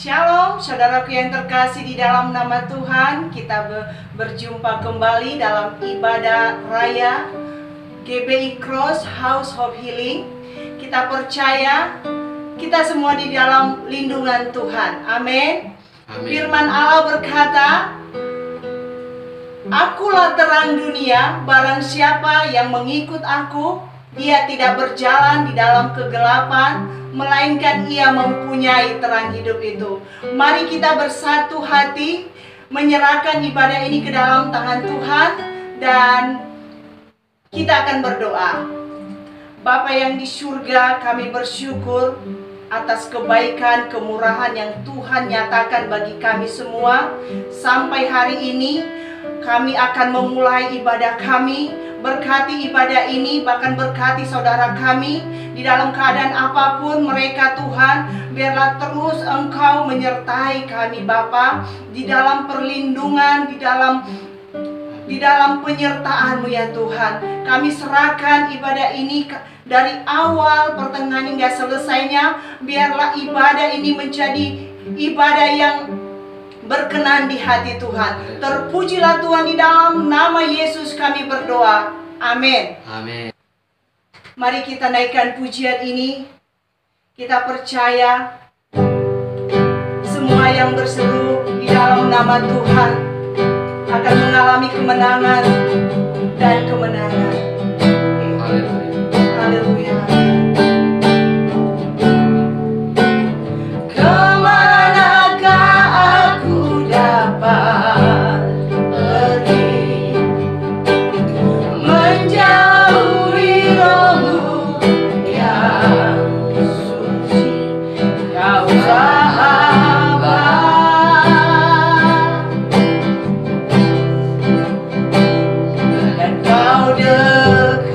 Shalom, saudaraku yang terkasih di dalam nama Tuhan. Kita berjumpa kembali dalam ibadah raya GBI Cross House of Healing. Kita percaya kita semua di dalam lindungan Tuhan. Amin. Firman Allah berkata, "Akulah terang dunia, barang siapa yang mengikut aku, ia tidak berjalan di dalam kegelapan, melainkan ia mempunyai terang hidup itu." Mari kita bersatu hati menyerahkan ibadah ini ke dalam tangan Tuhan, dan kita akan berdoa. Bapa yang di surga, kami bersyukur atas kebaikan, kemurahan yang Tuhan nyatakan bagi kami semua. Sampai hari ini kami akan memulai ibadah kami. Berkati ibadah ini, bahkan berkati saudara kami di dalam keadaan apapun mereka Tuhan. Biarlah terus Engkau menyertai kami Bapa, di dalam perlindungan, di dalam penyertaan-Mu ya Tuhan. Kami serahkan ibadah ini dari awal pertengahan hingga selesainya. Biarlah ibadah ini menjadi ibadah yang berkenan di hati Tuhan. Terpujilah Tuhan, di dalam nama Yesus kami berdoa. Amin. Amin. Mari kita naikkan pujian ini. Kita percaya semua yang berseru di dalam nama Tuhan akan mengalami kemenangan dan kemenangan. Haleluya. Kemanakah aku dapat pergi, menjauhi Roh-Mu yang suci, Kau sahabat, dan Kau dekat.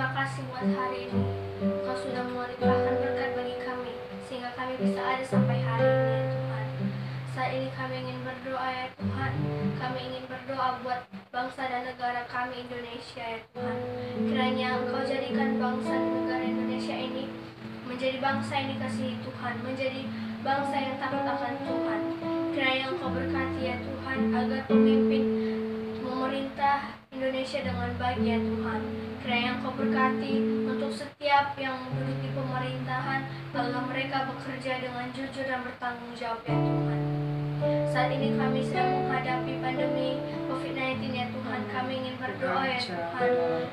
terima kasih buat hari ini. Engkau sudah melimpahkan berkat bagi kami, sehingga kami bisa ada sampai hari ini ya Tuhan. Saat ini kami ingin berdoa ya Tuhan. Kami ingin berdoa buat bangsa dan negara kami Indonesia ya Tuhan. Kiranya Engkau jadikan bangsa dan negara Indonesia ini menjadi bangsa yang dikasihi Tuhan, menjadi bangsa yang takut akan Tuhan. Kiranya Engkau berkati ya Tuhan, agar pemimpin memerintah Indonesia dengan baik ya Tuhan. Kiranya Engkau berkati untuk setiap yang duduk di pemerintahan, agar mereka bekerja dengan jujur dan bertanggung jawab ya Tuhan. Saat ini kami sedang menghadapi pandemi COVID-19 ya Tuhan. Kami ingin berdoa ya Tuhan,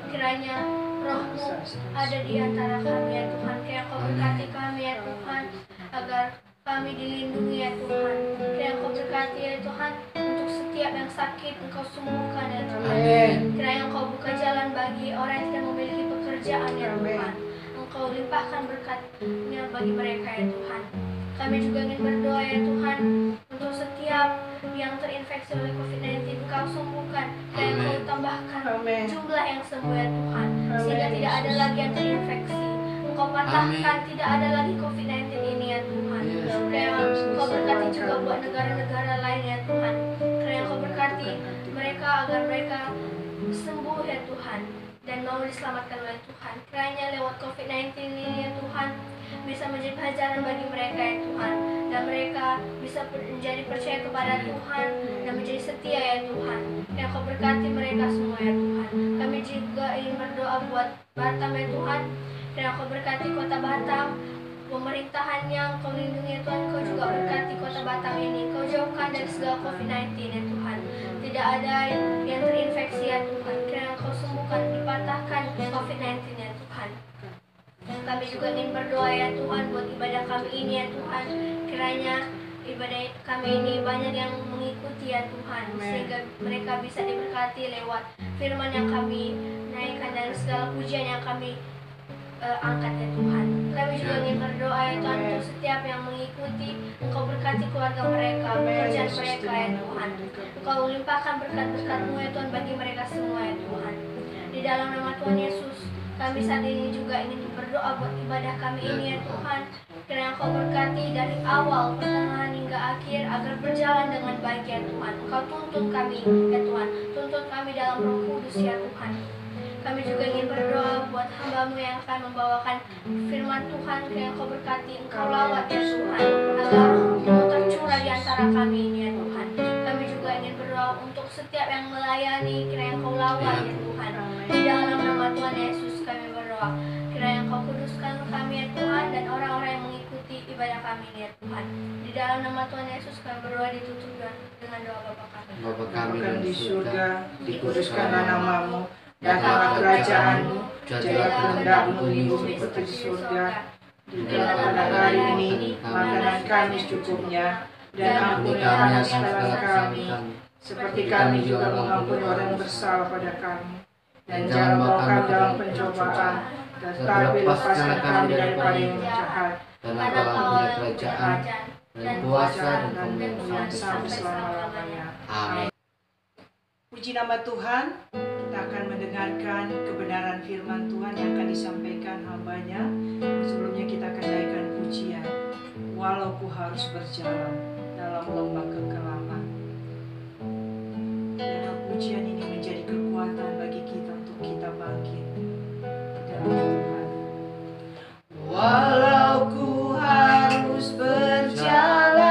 kiranya Roh-Mu ada di antara kami ya Tuhan. Kiranya Engkau berkati kami ya Tuhan, agar kami dilindungi ya Tuhan. Kiranya Engkau berkati ya Tuhan, untuk setiap yang sakit Engkau sembuhkan ya Tuhan. Kiranya Engkau buka jalan bagi orang yang tidak memiliki pekerjaan ya Tuhan. Engkau limpahkan berkat-Nya bagi mereka ya Tuhan. Kami juga ingin berdoa ya Tuhan, untuk setiap yang terinfeksi oleh COVID-19 Engkau sembuhkan. Kiranya Engkau tambahkan jumlah yang sembuh ya Tuhan, sehingga tidak ada lagi yang terinfeksi. Engkau patahkan, tidak ada lagi COVID-19 ini ya Tuhan. Kiranya Engkau berkati juga buat negara-negara lain ya Tuhan. Kiranya Engkau berkati mereka agar mereka sembuh ya Tuhan, dan mau diselamatkan oleh Tuhan. Kiranya lewat COVID-19 ini ya Tuhan, bisa menjadi pelajaran bagi mereka ya Tuhan, dan mereka bisa menjadi percaya kepada Tuhan dan menjadi setia ya Tuhan. Yang Kau berkati mereka semua ya Tuhan. Kami juga ingin berdoa buat Batam ya Tuhan. Dan Kau berkati kota Batam, pemerintahannya Kau lindungi ya Tuhan. Kau juga berkati kota Batam ini, Kau jauhkan dari segala COVID-19 ya Tuhan. Tidak ada yang terinfeksi ya Tuhan. Kiranya Kau sembuhkan, dipatahkan COVID-19 ya Tuhan. Kami juga ingin berdoa ya Tuhan buat ibadah kami ini ya Tuhan. Kiranya ibadah kami ini banyak yang mengikuti ya Tuhan, sehingga mereka bisa diberkati lewat firman yang kami naikkan dan segala pujian yang kami angkat ya Tuhan. Kami juga ingin berdoa ya Tuhan, untuk setiap yang mengikuti, Engkau berkati keluarga mereka, pekerjaan mereka ya Tuhan. Engkau limpahkan berkat-berkat-Mu ya Tuhan bagi mereka semua ya Tuhan. Di dalam nama Tuhan Yesus, kami saat ini juga ingin berdoa buat ibadah kami ini ya Tuhan. Kiranya Engkau berkati dari awal, pertengahan hingga akhir, agar berjalan dengan baik ya Tuhan. Engkau tuntun kami ya Tuhan, tuntun kami dalam Roh Kudus ya Tuhan. Kami juga ingin berdoa buat hamba-Mu yang akan membawakan firman Tuhan. Kiranya Engkau berkati, Engkau lawat ya Tuhan, agar Roh-Mu tercurah di antara kami ini ya Tuhan. Kami juga ingin berdoa untuk setiap yang melayani, kiranya Engkau lawat ya Tuhan. Di dalam nama Tuhan Yesus kami berdoa. Kiranya Engkau kuduskan kami ya Tuhan, dan orang-orang yang mengikuti ibadah kami ini ya Tuhan. Di dalam nama Tuhan Yesus kami berdoa, ditutup dengan doa Bapa kami. Bapa kami di surga, dikuduskanlah nama-Mu, datanglah kerajaan-Mu, jadilah kehendak-Mu di bumi seperti di surga. Berikanlah pada hari ini makanan kami secukupnya, dan ampunilah kesalahan kami, seperti kami juga mengampuni orang yang bersalah pada kami. Dan jangan bawa kami dalam pencobaan, tetapi lepaskan kami daripada yang jahat. Dan Engkau punya kerajaan dan kuasa dan kemuliaan sampai selama-lamanya. Amin. Puji nama Tuhan. Kita akan mendengarkan kebenaran firman Tuhan yang akan disampaikan hamba-Nya. Sebelumnya kita akan naikkan pujian. Walau ku harus berjalan dalam lembah kegelapan. Biarlah pujian ini menjadi kekuatan bagi kita untuk kita bangkit di dalam Tuhan. Walau ku harus berjalan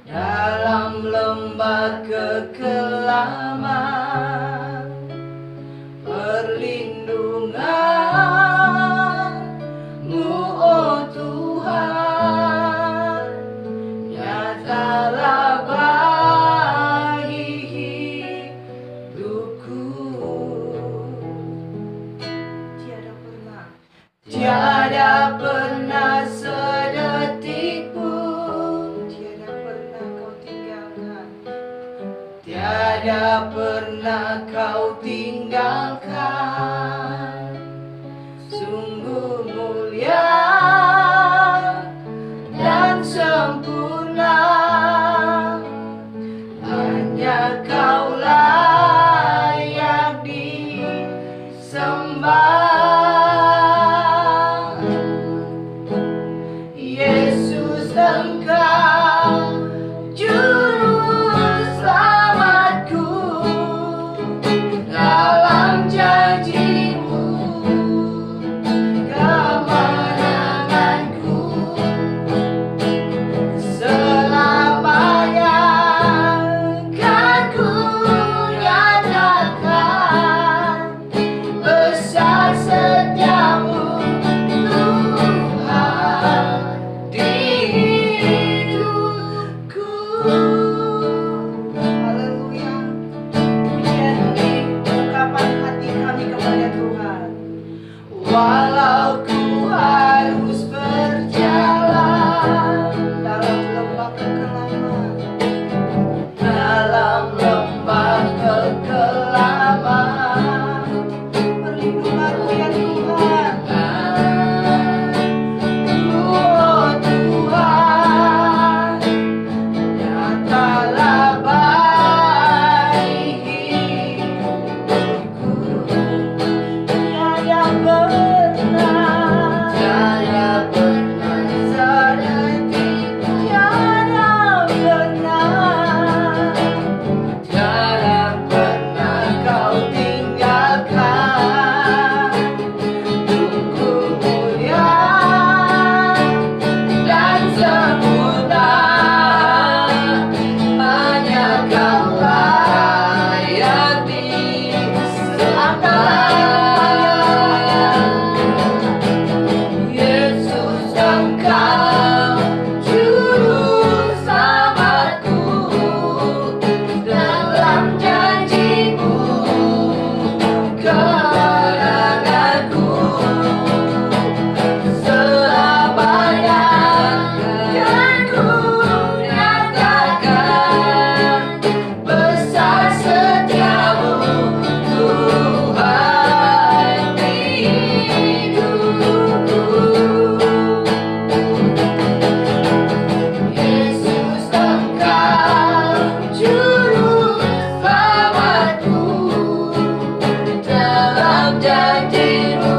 dalam lembah kekelaman, perlindungan-Mu oh Tuhan nyatalah bagi hidupku. Tiada pernah sedetik pun, tiada pernah Kau tinggalkan, tiada pernah Kau tinggalkan. Sungguh mulia dan sempurna, hanya Kaulah Walau ku harus berjalan dalam lembah kekelaman, dalam lembah kekelaman, perlindunganmu ya Tuhan. Oh Tuhan, nyatalah baik hidupku. Tiada pernah sadari, tiada pernah kau tinggalkan. Tunggu mulia dan sempurna, hanya Kaulah yang disembah. Yesus Engkau juru selamatku, dalam janji-Mu kemenanganku. Selamanya kan ku nyatakan besar setiamu Tuhan di hidupku. Yesus Engkau juru selamatku, dalam janji-Mu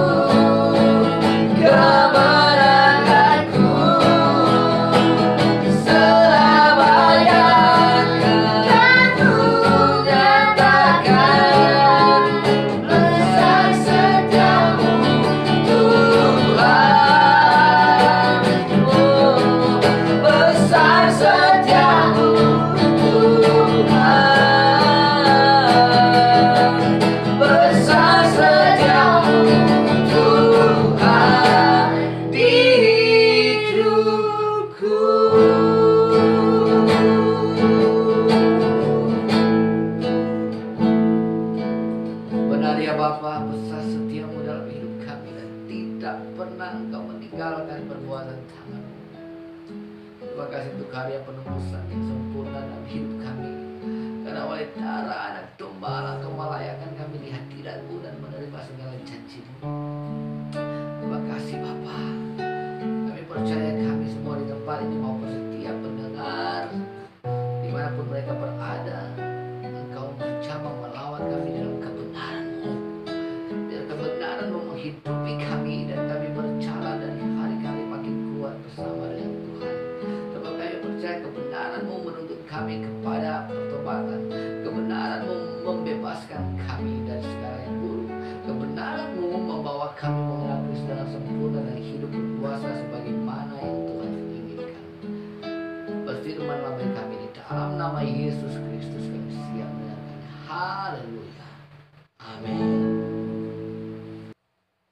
kemenanganku. Selamanya kan ku nyatakan besar setiamu Tuhan. Oh, besar setiamu Tuhan, besar setiamu Tuhan di hidupku. Benar ya Bapa, besar setiamu dalam hidup kami, dan tidak pernah Engkau meninggalkan perbuatan tangan-Mu. Terima kasih untuk karya penebusan yang sempurna dalam hidup kami. Karena oleh darah anak domba Engkau melayakan kami di hadirat-Mu dan menerima segala janji-Mu. Terima kasih Bapa. Kami percaya kami semua di tempat ini maupun setiap pendengar dimanapun mereka berada, Engkau menjamah melawan kami dalam kebenaran-Mu. Biar kebenaran-Mu menghidupi kami dan kami berjalan dan hari-hari makin kuat bersama dengan Tuhan. Sebab kami percaya kebenaran-Mu menuntut kami kepada pertobatan. Kebenaran-Mu membebaskan kami dari segala yang buruk. Kebenaran-Mu membawa kami mengenal Kristus dengan sempurna dan hidup berkuasa sebagaimana yang Tuhan inginkan. Berfirmanlah bagi kami di dalam nama Yesus Kristus kami siap menyatakan haleluya. Amin.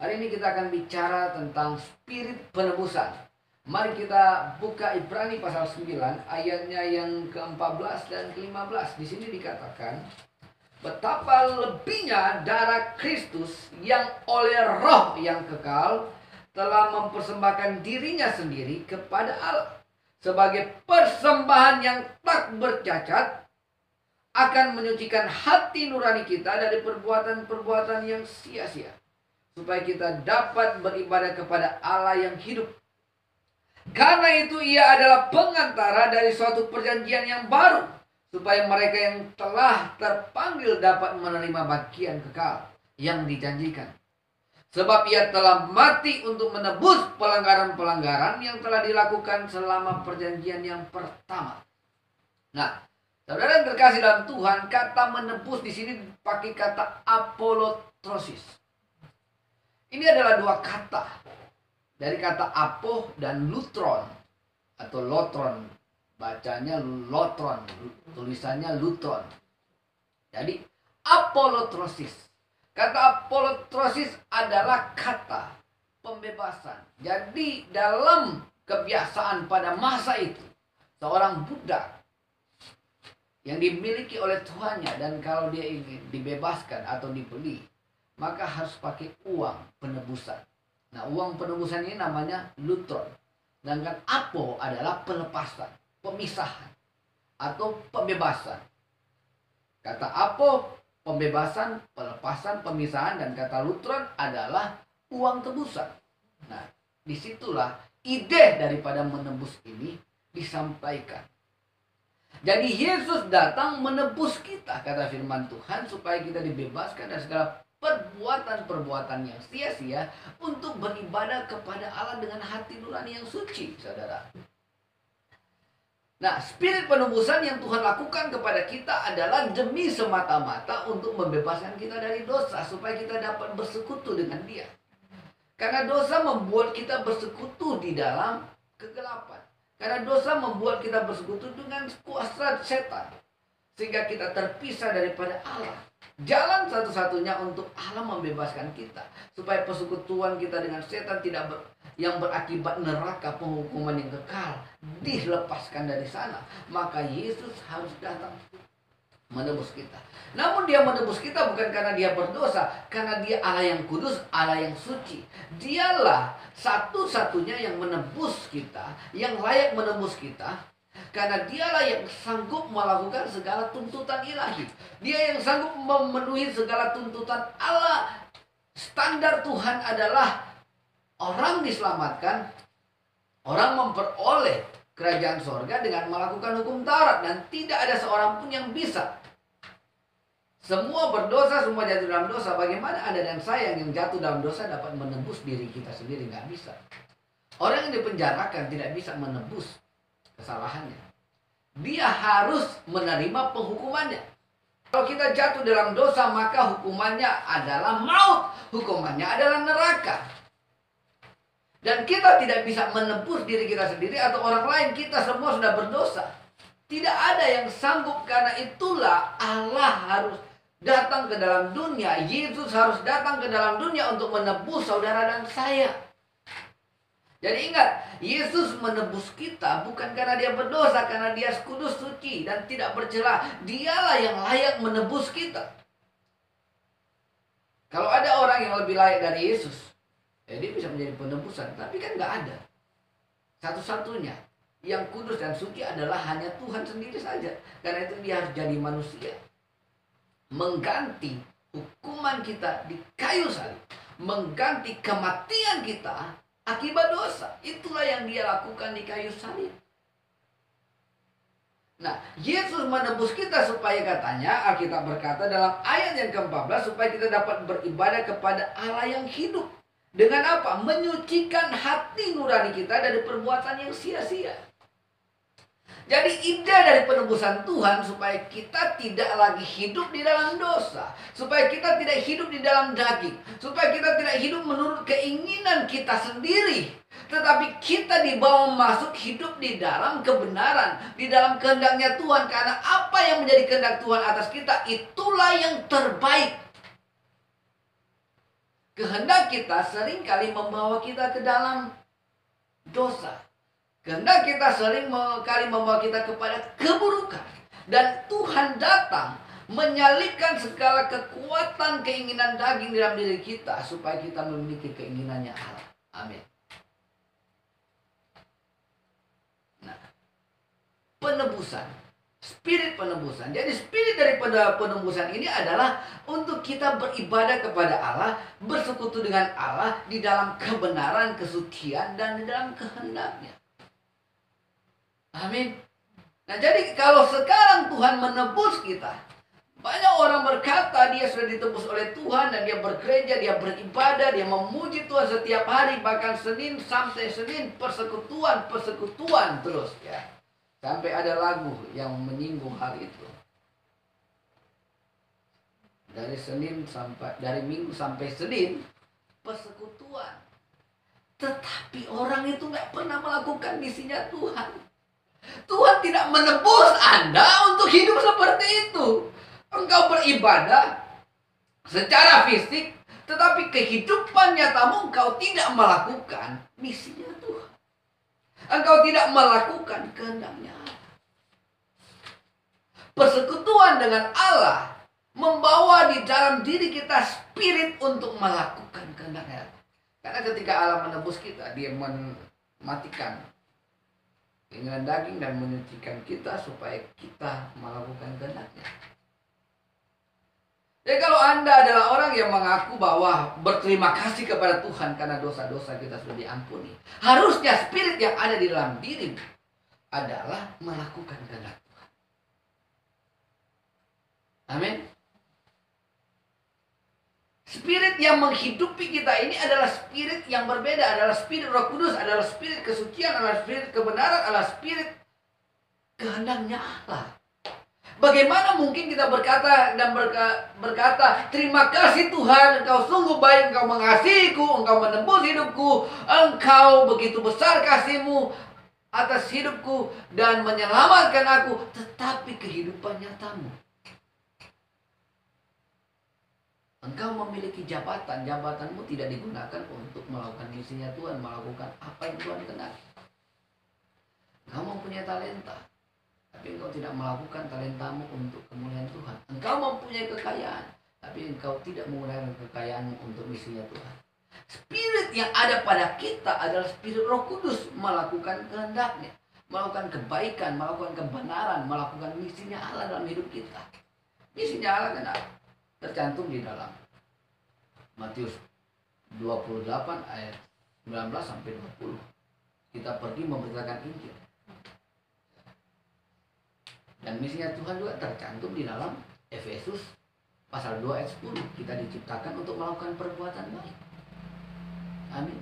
Hari ini kita akan bicara tentang spirit penebusan. Mari kita buka Ibrani pasal 9 ayatnya yang ke-14 dan ke-15. Di sini dikatakan, betapa lebihnya darah Kristus yang oleh Roh yang kekal telah mempersembahkan dirinya sendiri kepada Allah sebagai persembahan yang tak bercacat, akan menyucikan hati nurani kita dari perbuatan-perbuatan yang sia-sia, supaya kita dapat beribadah kepada Allah yang hidup. Karena itu ia adalah pengantara dari suatu perjanjian yang baru, supaya mereka yang telah terpanggil dapat menerima bagian kekal yang dijanjikan. Sebab ia telah mati untuk menebus pelanggaran-pelanggaran yang telah dilakukan selama perjanjian yang pertama. Nah, saudara yang terkasih dalam Tuhan, kata menebus di sini pakai kata apolotrosis. Ini adalah dua kata dari kata apo dan lutron atau lotron. Bacanya lotron, tulisannya lutron. Jadi apolotrosis. Kata apolotrosis adalah kata pembebasan. Jadi dalam kebiasaan pada masa itu, seorang budak yang dimiliki oleh tuannya, dan kalau dia ingin dibebaskan atau dibeli, maka harus pakai uang penebusan. Nah, uang penebusan ini namanya lutron. Sedangkan apo adalah pelepasan, pemisahan, atau pembebasan. Kata apo, pembebasan, pelepasan, pemisahan, dan kata lutron adalah uang tebusan. Nah, disitulah ide daripada menebus ini disampaikan. Jadi Yesus datang menebus kita, kata firman Tuhan, supaya kita dibebaskan dari segala perbuatan-perbuatan yang sia-sia untuk beribadah kepada Allah dengan hati nurani yang suci, saudara. Nah, spirit penebusan yang Tuhan lakukan kepada kita adalah demi semata-mata untuk membebaskan kita dari dosa, supaya kita dapat bersekutu dengan Dia. Karena dosa membuat kita bersekutu di dalam kegelapan. Karena dosa membuat kita bersekutu dengan kuasa setan, sehingga kita terpisah daripada Allah. Jalan satu-satunya untuk Allah membebaskan kita, supaya persekutuan kita dengan setan yang berakibat neraka, penghukuman yang kekal, dilepaskan dari sana. Maka Yesus harus datang menebus kita. Namun Dia menebus kita bukan karena Dia berdosa, karena Dia Allah yang kudus, Allah yang suci. Dialah satu-satunya yang menebus kita, yang layak menebus kita, karena Dialah yang sanggup melakukan segala tuntutan ilahi. Dia yang sanggup memenuhi segala tuntutan Allah. Standar Tuhan adalah orang diselamatkan, orang memperoleh kerajaan sorga dengan melakukan hukum Taurat, dan tidak ada seorang pun yang bisa. Semua berdosa, semua jatuh dalam dosa. Bagaimana Anda dan saya yang jatuh dalam dosa dapat menebus diri kita sendiri? Nggak bisa. Orang yang dipenjarakan tidak bisa menebus kesalahannya. Dia harus menerima penghukumannya. Kalau kita jatuh dalam dosa, maka hukumannya adalah maut. Hukumannya adalah neraka. Dan kita tidak bisa menebus diri kita sendiri atau orang lain. Kita semua sudah berdosa. Tidak ada yang sanggup, karena itulah Allah harus datang ke dalam dunia. Yesus harus datang ke dalam dunia untuk menebus saudara dan saya. Jadi ingat, Yesus menebus kita bukan karena Dia berdosa, karena Dia kudus, suci, dan tidak bercela. Dialah yang layak menebus kita. Kalau ada orang yang lebih layak dari Yesus, dia bisa menjadi penebusan. Tapi kan nggak ada. Satu-satunya yang kudus dan suci adalah hanya Tuhan sendiri saja. Karena itu Dia harus jadi manusia, mengganti hukuman kita di kayu salib, mengganti kematian kita akibat dosa. Itulah yang Dia lakukan di kayu salib. Nah, Yesus menebus kita supaya, katanya, Alkitab berkata dalam ayat yang ke-14, supaya kita dapat beribadah kepada Allah yang hidup. Dengan apa? Menyucikan hati nurani kita dari perbuatan yang sia-sia. Jadi ide dari penebusan Tuhan supaya kita tidak lagi hidup di dalam dosa, supaya kita tidak hidup di dalam daging, supaya kita tidak hidup menurut keinginan kita sendiri, tetapi kita dibawa masuk hidup di dalam kebenaran, di dalam kehendaknya Tuhan. Karena apa yang menjadi kehendak Tuhan atas kita, itulah yang terbaik. Kehendak kita seringkali membawa kita ke dalam dosa. Kehendak kita seringkali membawa kita kepada keburukan. Dan Tuhan datang menyalipkan segala kekuatan keinginan daging dalam diri kita, supaya kita memiliki keinginannya Allah. Amin. Nah, penebusan, spirit penebusan. Jadi spirit daripada penebusan ini adalah untuk kita beribadah kepada Allah, bersekutu dengan Allah di dalam kebenaran, kesucian, dan di dalam kehendaknya. Amin. Nah, jadi kalau sekarang Tuhan menebus kita, banyak orang berkata dia sudah ditebus oleh Tuhan, dan dia bergereja, dia beribadah, dia memuji Tuhan setiap hari, bahkan Senin sampai Senin persekutuan terus ya. Sampai ada lagu yang menyinggung hal itu. Dari Minggu sampai Senin persekutuan. Tetapi orang itu nggak pernah melakukan misinya Tuhan. Tuhan tidak menebus Anda untuk hidup seperti itu. Engkau beribadah secara fisik, tetapi kehidupan nyatamu engkau tidak melakukan misinya Tuhan. Engkau tidak melakukan kehendaknya Allah. Persekutuan dengan Allah membawa di dalam diri kita spirit untuk melakukan kehendaknya Allah. Karena ketika Allah menebus kita, dia mematikan keinginan daging dan menyucikan kita supaya kita melakukan kehendak-Nya. Jadi kalau Anda adalah orang yang mengaku bahwa berterima kasih kepada Tuhan karena dosa-dosa kita sudah diampuni, harusnya spirit yang ada di dalam diri adalah melakukan kehendak Tuhan. Amin. Spirit yang menghidupi kita ini adalah spirit yang berbeda, adalah spirit Roh Kudus, adalah spirit kesucian, adalah spirit kebenaran, adalah spirit kehendaknya Allah. Bagaimana mungkin kita berkata dan berkata, terima kasih Tuhan, Engkau sungguh baik, Engkau mengasihiku, Engkau menebus hidupku, Engkau begitu besar kasih-Mu atas hidupku dan menyelamatkan aku, tetapi kehidupan nyatamu, engkau memiliki jabatan, jabatanmu tidak digunakan untuk melakukan misinya Tuhan, melakukan apa yang Tuhan kehendaki. Engkau mempunyai talenta, tapi engkau tidak melakukan talentamu untuk kemuliaan Tuhan. Engkau mempunyai kekayaan, tapi engkau tidak menggunakan kekayaanmu untuk misinya Tuhan. Spirit yang ada pada kita adalah spirit Roh Kudus, melakukan kehendak-Nya, melakukan kebaikan, melakukan kebenaran, melakukan misinya Allah dalam hidup kita. Misinya Allah kan tercantum di dalam Matius 28 ayat 19 sampai 20. Kita pergi memberitakan Injil. Dan misinya Tuhan juga tercantum di dalam Efesus pasal 2 ayat 10. Kita diciptakan untuk melakukan perbuatan baik. Amin.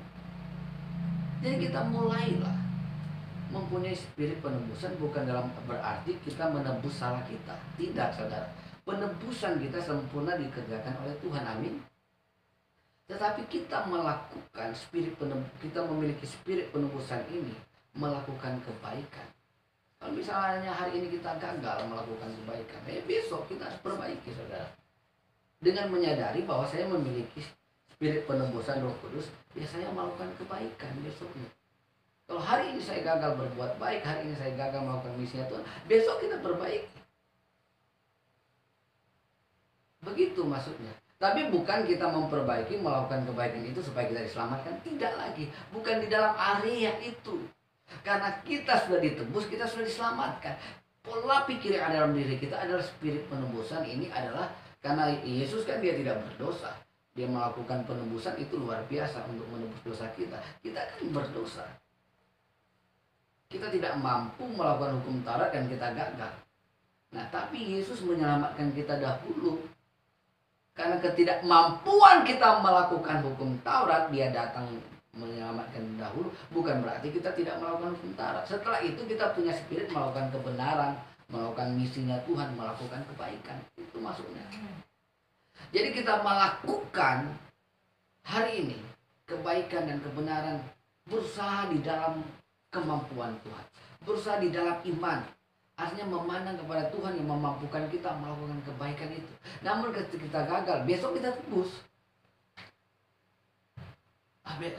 Jadi kita mulailah mempunyai spirit penebusan, bukan dalam berarti kita menebus salah kita. Tidak, saudara. Penebusan kita sempurna dikerjakan oleh Tuhan, amin. Tetapi kita melakukan kita memiliki spirit penebusan ini, melakukan kebaikan. Kalau misalnya hari ini kita gagal melakukan kebaikan, besok kita harus perbaiki, saudara. Dengan menyadari bahwa saya memiliki spirit penebusan Roh Kudus, ya saya melakukan kebaikan besoknya. Kalau hari ini saya gagal berbuat baik, hari ini saya gagal melakukan misinya Tuhan, besok kita perbaiki. Begitu maksudnya. Tapi bukan kita memperbaiki, melakukan kebaikan itu supaya kita diselamatkan. Tidak lagi. Bukan di dalam area itu. Karena kita sudah ditebus, kita sudah diselamatkan. Pola pikir yang ada dalam diri kita adalah spirit penebusan. Ini adalah karena Yesus kan dia tidak berdosa. Dia melakukan penebusan itu luar biasa untuk menebus dosa kita. Kita kan berdosa. Kita tidak mampu melakukan hukum Taurat dan kita gagal. Nah, tapi Yesus menyelamatkan kita dahulu. Karena ketidakmampuan kita melakukan hukum Taurat, dia datang menyelamatkan dahulu. Bukan berarti kita tidak melakukan hukum Taurat. Setelah itu kita punya spirit melakukan kebenaran, melakukan misinya Tuhan, melakukan kebaikan. Itu maksudnya. Jadi kita melakukan hari ini kebaikan dan kebenaran, berusaha di dalam kemampuan Tuhan, berusaha di dalam iman. Artinya memandang kepada Tuhan yang memampukan kita melakukan kebaikan itu. Namun ketika kita gagal, besok kita tebus.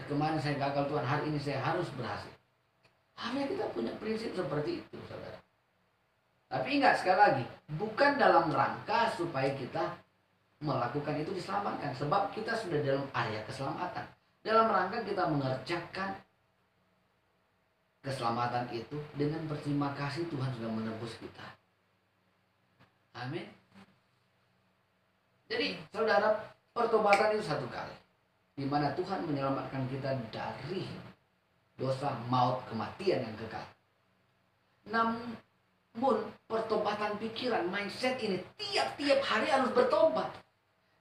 Kemarin saya gagal Tuhan, hari ini saya harus berhasil. Hanya kita punya prinsip seperti itu, saudara. Tapi ingat sekali lagi, bukan dalam rangka supaya kita melakukan itu diselamatkan. Sebab kita sudah dalam area keselamatan. Dalam rangka kita mengerjakan keselamatan itu dengan berterima kasih Tuhan sudah menebus kita. Amin. Jadi saudara, pertobatan itu satu kali, di mana Tuhan menyelamatkan kita dari dosa, maut, kematian yang kekal. Namun pertobatan pikiran, mindset ini tiap-tiap hari harus bertobat.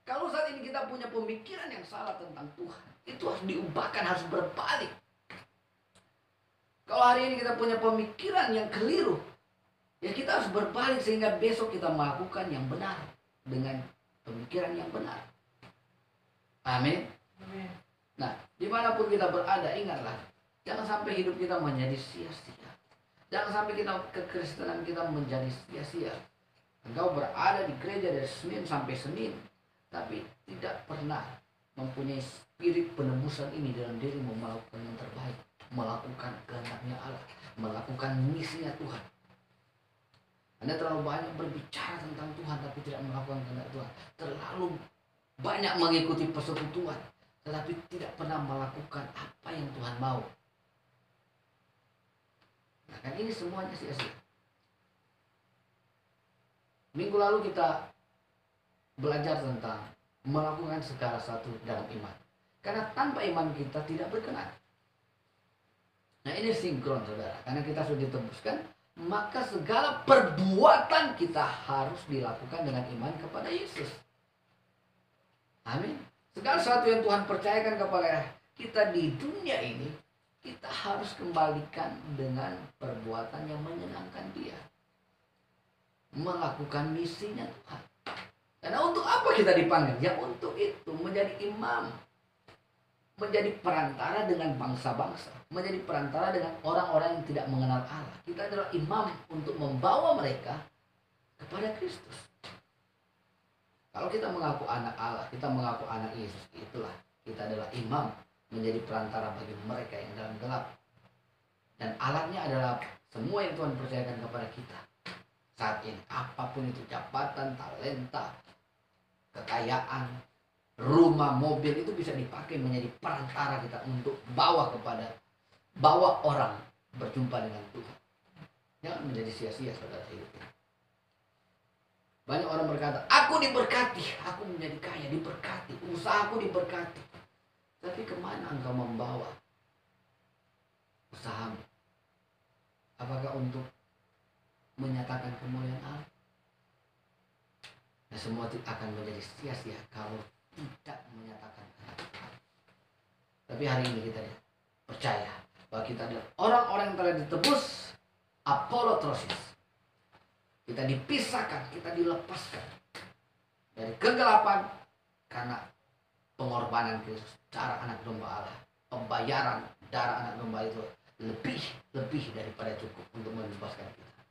Kalau saat ini kita punya pemikiran yang salah tentang Tuhan, itu harus diubahkan, harus berbalik. Kalau hari ini kita punya pemikiran yang keliru, ya kita harus berbalik sehingga besok kita melakukan yang benar dengan pemikiran yang benar. Amin. Nah, dimanapun kita berada, ingatlah, jangan sampai hidup kita menjadi sia-sia. Jangan sampai kekristenan kita menjadi sia-sia. Engkau berada di gereja dari Senin sampai Senin, tapi tidak pernah mempunyai spirit penebusan ini dalam dirimu, melakukan yang terbaik, melakukan kehendaknya Allah, melakukan misinya Tuhan. Anda terlalu banyak berbicara tentang Tuhan tapi tidak melakukan kehendak Tuhan. Terlalu banyak mengikuti persekutuan, tetapi tidak pernah melakukan apa yang Tuhan mau. Nah kan ini semuanya sia-sia. Minggu lalu kita belajar tentang melakukan segala sesuatu dalam iman. Karena tanpa iman kita tidak berkenan. Nah ini sinkron saudara. Karena kita sudah ditebuskan, maka segala perbuatan kita harus dilakukan dengan iman kepada Yesus. Amin. Segala sesuatu yang Tuhan percayakan kepada kita di dunia ini, kita harus kembalikan dengan perbuatan yang menyenangkan Dia. Melakukan misinya Tuhan. Karena untuk apa kita dipanggil? Ya untuk itu, menjadi imam. Menjadi perantara dengan bangsa-bangsa. Menjadi perantara dengan orang-orang yang tidak mengenal Allah. Kita adalah imam untuk membawa mereka kepada Kristus. Kalau kita mengaku anak Allah, kita mengaku anak Yesus, itulah kita adalah imam, menjadi perantara bagi mereka yang dalam gelap. Dan alatnya adalah semua yang Tuhan percayakan kepada kita saat ini. Apapun itu, jabatan, talenta, kekayaan, rumah, mobil, itu bisa dipakai menjadi perantara kita untuk bawa orang berjumpa dengan Tuhan. Jangan menjadi sia-sia saudara hidup. Banyak orang berkata, aku diberkati, aku menjadi kaya, diberkati, usahaku diberkati. Tapi kemana engkau membawa usahamu? Apakah untuk menyatakan kemuliaan Allah? Nah, semua akan menjadi sia-sia kalau tidak menyatakan kemuliaan. Tapi hari ini kita percaya bahwa kita adalah orang-orang yang telah ditebus apolotrosis. Kita dipisahkan, kita dilepaskan dari kegelapan karena pengorbanan Kristus, darah anak domba Allah. Pembayaran darah anak domba itu lebih daripada cukup untuk membebaskan kita.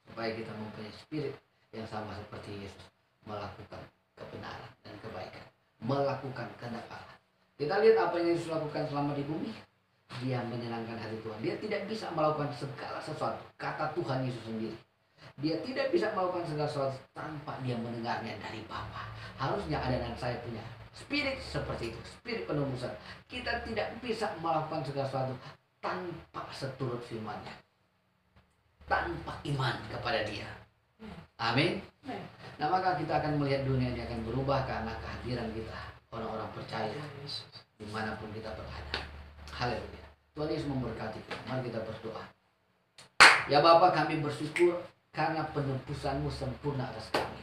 Supaya kita mempunyai spirit yang sama seperti Yesus, melakukan kebenaran dan kebaikan, melakukan kehendak Allah. Kita lihat apa yang Yesus lakukan selama di bumi. Dia menyenangkan hati Tuhan. Dia tidak bisa melakukan segala sesuatu, kata Tuhan Yesus sendiri. Dia tidak bisa melakukan segala sesuatu tanpa dia mendengarnya dari Bapa. Harusnya ada dan saya punya spirit seperti itu, spirit penebusan. Kita tidak bisa melakukan segala sesuatu tanpa seturut firman-Nya, tanpa iman kepada Dia. Amin. Nah maka kita akan melihat dunia ini akan berubah karena kehadiran kita, orang-orang percaya dimanapun kita berada. Haleluya. Tuhan Yesus memberkati kita. Mari kita berdoa. Ya Bapa, kami bersyukur karena penebusan-Mu sempurna atas kami.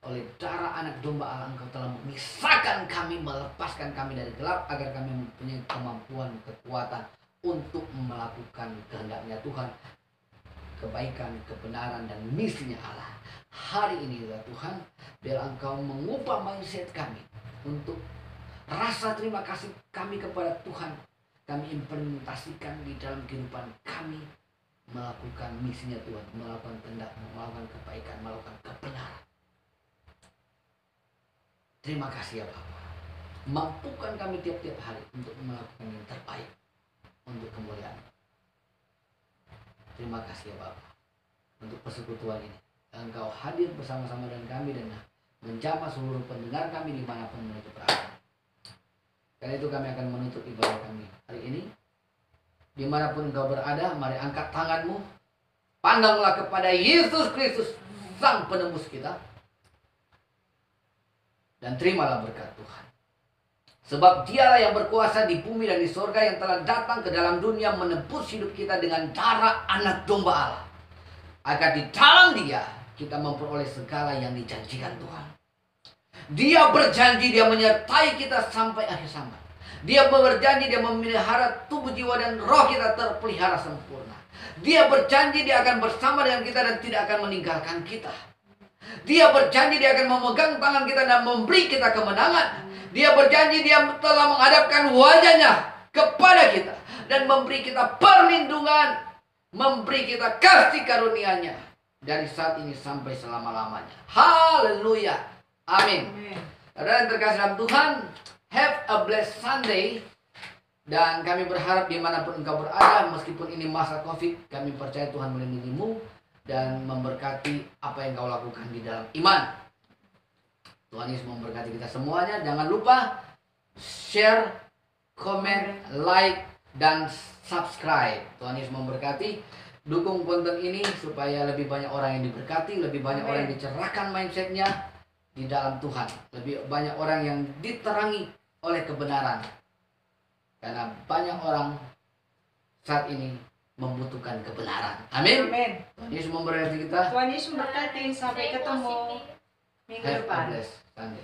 Oleh darah anak domba Allah, Engkau telah memisahkan kami, melepaskan kami dari gelap, agar kami mempunyai kemampuan, kekuatan untuk melakukan kehendak-Nya Tuhan, kebaikan, kebenaran, dan misinya Allah. Hari ini ya Tuhan, biar Engkau mengubah mindset kami untuk rasa terima kasih kami kepada Tuhan. Kami implementasikan di dalam kehidupan kami, melakukan misinya Tuhan, melakukan kehendak, melakukan kebaikan, melakukan kebenaran. Terima kasih ya Bapa. Mampukan kami tiap-tiap hari untuk melakukan yang terbaik untuk kemuliaan. Terima kasih ya Bapa untuk persekutuan ini. Engkau hadir bersama-sama dengan kami dan menjamah seluruh pendengar kami dimanapun mereka berada. Karena itu kami akan menutup ibadah kami hari ini. Dimanapun engkau berada, mari angkat tanganmu. Pandanglah kepada Yesus Kristus, Sang Penebus kita. Dan terimalah berkat Tuhan. Sebab Dialah yang berkuasa di bumi dan di sorga, yang telah datang ke dalam dunia menebus hidup kita dengan darah anak domba Allah. Agar di dalam Dia kita memperoleh segala yang dijanjikan Tuhan. Dia berjanji Dia menyertai kita sampai akhir zaman. Dia berjanji Dia memelihara tubuh, jiwa, dan roh kita terpelihara sempurna. Dia berjanji Dia akan bersama dengan kita dan tidak akan meninggalkan kita. Dia berjanji Dia akan memegang tangan kita dan memberi kita kemenangan. Dia berjanji Dia telah menghadapkan wajah-Nya kepada kita dan memberi kita perlindungan, memberi kita kasih karunia-Nya dari saat ini sampai selama-lamanya. Haleluya. Amin. Saudara yang terkasih dalam Tuhan, have a blessed Sunday. Dan kami berharap dimanapun engkau berada, meskipun ini masa COVID, kami percaya Tuhan melindungimu dan memberkati apa yang kau lakukan di dalam iman. Tuhan Yesus memberkati kita semuanya. Jangan lupa share, komen, like, dan subscribe. Tuhan Yesus memberkati. Dukung konten ini supaya lebih banyak orang yang diberkati, lebih banyak orang yang dicerahkan mindsetnya di dalam Tuhan. Lebih banyak orang yang diterangi oleh kebenaran. Karena banyak orang saat ini membutuhkan kebenaran. Amin. Amin. Tuhan Yesus memberkati kita. Tuhan Yesus memberkati. Sampai ketemu minggu Have a depan. blessed Sunday.